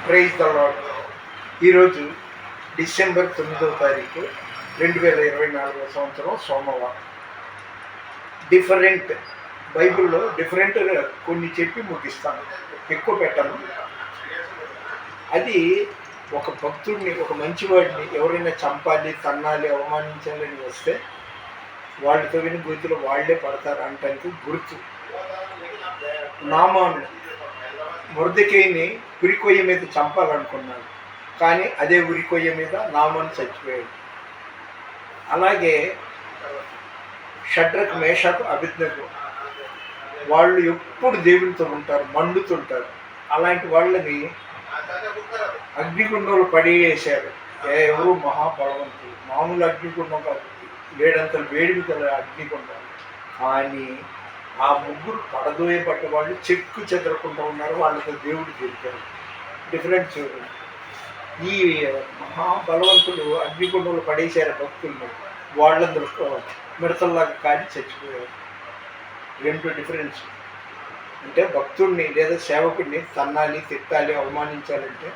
Praise the Lord. ఈరోజు December 9వ తారీఖు 2024 సంవత్సరం సోమవారం. డిఫరెంట్ బైబిల్లో డిఫరెంట్ కొన్ని చెప్పి ముగిస్తాను, ఎక్కువ పెట్టను. అది ఒక భక్తుడిని, ఒక మంచివాడిని ఎవరైనా చంపాలి, తన్నాలి, అవమానించాలని వస్తే వాళ్ళు తవ్విన గోతిలో వాళ్లే పడతారు అంటానికి గుర్తు. నామాను మొర్దెకైని ఉరికొయ్య మీద చంపాలనుకున్నాడు, కానీ అదే ఉరికొయ్య మీద నామాను చచ్చిపోయాడు. అలాగే షడ్రక్, మేషక్, అబేద్నెగో వాళ్ళు ఎప్పుడు దేవునితో ఉంటారు, మండుతుంటారు. అలాంటి వాళ్ళని అగ్నిగుండంలో పడేసారు. ఎవరు మహాబలవంతులు, మామూలు అగ్నిగుండం కాదు, 7 అంతలు వేడిమి గల అగ్నిగుండం. కానీ ఆ ముగ్గురు పడదోయబడ్డ వాళ్ళు చెక్కు చెదరకుండా ఉన్నారు. వాళ్ళతో దేవుడు గెలిపారు. డిఫరెంట్ చూడండి. ఈ మహాబలవంతులు అగ్నిగుండంలో పడేశారు భక్తుల్ని, వాళ్ళందరూ మిడతల్లాగా కాలి చచ్చిపోయారు. 2 డిఫరెన్స్. అంటే భక్తుడిని లేదా సేవకుడిని తన్నాలి, తిట్టాలి, అవమానించాలంటే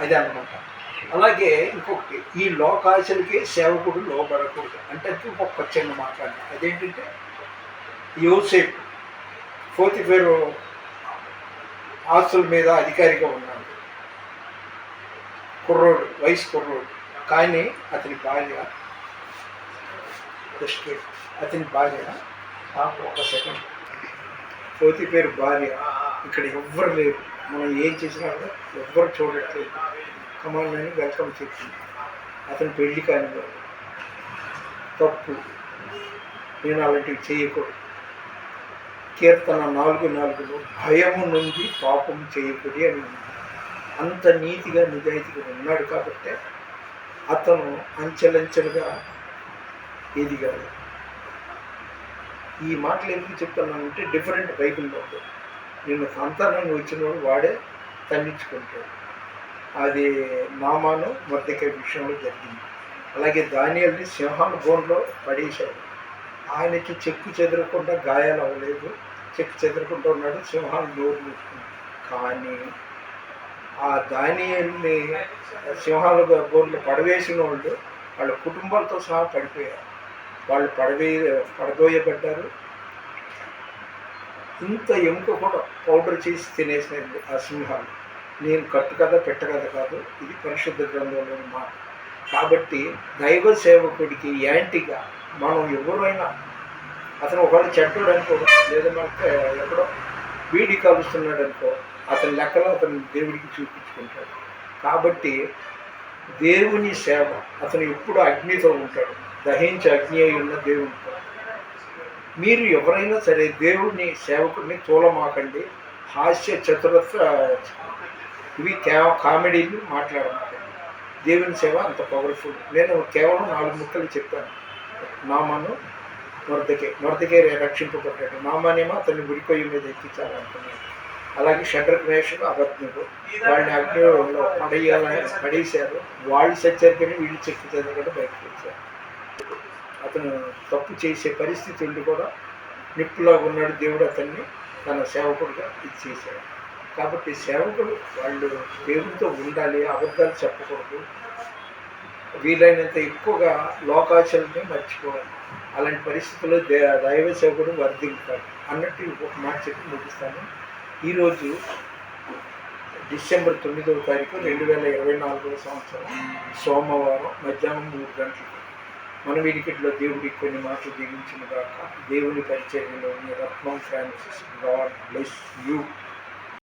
అది అన్నమాట. అలాగే ఇంకొకటి, ఈ లోకాశలకి సేవకుడు లోబడకూడదు అంటే ఇంకొక చిన్న మాట్లాడి, అదేంటంటే యోసేపు పోతిఫేరు ఆస్తుల మీద అధికారిగా ఉన్నాడు. కుర్రోడు, వయసు కుర్రోడు. కానీ అతని భార్య ఒక సెకండ్, పోతిఫేరు భార్య ఇక్కడ ఎవ్వరు లేరు, మనం ఏం చేసినా కూడా ఎవ్వరు చూడట్లేదు. కమాండ్ అని వెల్కమ్ చెప్పింది. అతను పెళ్లి కాని తప్పు, నేను అలాంటివి చేయకూడదు. కీర్తన 4:4 భయము నుండి పాపం చేయకూడదు అని ఉంది. అంత నీతిగా నిజాయితీగా ఉన్నాడు కాబట్టి అతను అంచెలంచెలుగా ఎదిగాడు. ఈ మాటలు ఎందుకు చెప్తున్నానంటే డిఫరెంట్ బైబిల్లో ఉంటుంది. నిన్ను సంతానాన్ని వచ్చినవాడు వాడే తన్నించుకుంటాడు. అది నామాను మొర్దెకై విషయంలో జరిగింది. అలాగే దానియేలుని సింహాల బోన్లో పడేశాడు. ఆయనకి చెక్కు చెదరకుండా గాయాలు అవ్వలేదు, చెక్కు చెదరకుండా ఉన్నాడు, సింహాలు నోరు మూసుకున్నాడు. కానీ ఆ దానియేలుని సింహాల బోన్లో పడవేసిన వాళ్ళు వాళ్ళ కుటుంబాలతో సహా పడిపోయారు. వాళ్ళు పడదోయబడ్డారు. ఇంత ఎముక కూడా పౌడర్ చేసి తినేసినది ఆ సింహాలు. నేను కట్టు కథ పెట్టకథ కాదు, ఇది పరిశుద్ధ గ్రంథంలోని మాట. కాబట్టి దైవ సేవకుడికి యాంటీగా మనం ఎవరైనా, అతను ఒకవేళ చెడ్డోడు అనుకో, లేదా మనకు ఎక్కడో బీడి కలుస్తున్నాడు అనుకో, అతని లెక్కలో అతను దేవుడికి చూపించుకుంటాడు. కాబట్టి దేవుని సేవ, అతను ఎప్పుడు అగ్నితో ఉంటాడు, దహించి అగ్ని అయి ఉన్న దేవునితో. మీరు ఎవరైనా సరే దేవుడిని సేవకుడిని తూలమాకండి. హాస్య చతురత్వ ఇవి కామెడీలు మాట్లాడమాకండి. దేవుని సేవ అంత పవర్ఫుల్. నేను కేవలం 4 ముక్కలు చెప్పాను. నామాను మొర్దెకై రక్షింపబడ్డాడు. నామానేమో అతన్ని ఉరికొయ్య మీద ఎక్కించాలనుకున్నాడు. అలాగే షడ్రక్, మేషక్, అబేద్నెగో వాళ్ళని అగ్నిలో పడేశారు. వాళ్ళు చచ్చారు, వీళ్ళు చెక్కు చెదరకుండా బయటకు వచ్చారు. అతను తప్పు చేసే పరిస్థితి ఉండి కూడా నిప్పులాగా ఉన్నాడు. దేవుడు అతన్ని తన సేవకుడిగా ఇచ్చేశాడు. కాబట్టి సేవకుడు వాళ్ళు దేవుడితో ఉండాలి, అబద్ధాలు చెప్పకూడదు, వీలైనంత ఎక్కువగా లోకాచరణని మర్చిపోవాలి. అలాంటి పరిస్థితుల్లో దైవ సేవకుడు వర్ధిల్లుతాడు అన్నట్టు ఒక మాట చెప్పి ముగిస్తాను. ఈరోజు డిసెంబర్ 9వ తారీఖు 2024 సంవత్సరం సోమవారం మధ్యాహ్నం 3 గంటలకు మన వీడికిట్లో దేవుడికి కొన్ని మాటలు దీవించిన గాక. దేవుని పరిచర్యలోని రత్నం ఫ్రాన్సిస్. God bless you.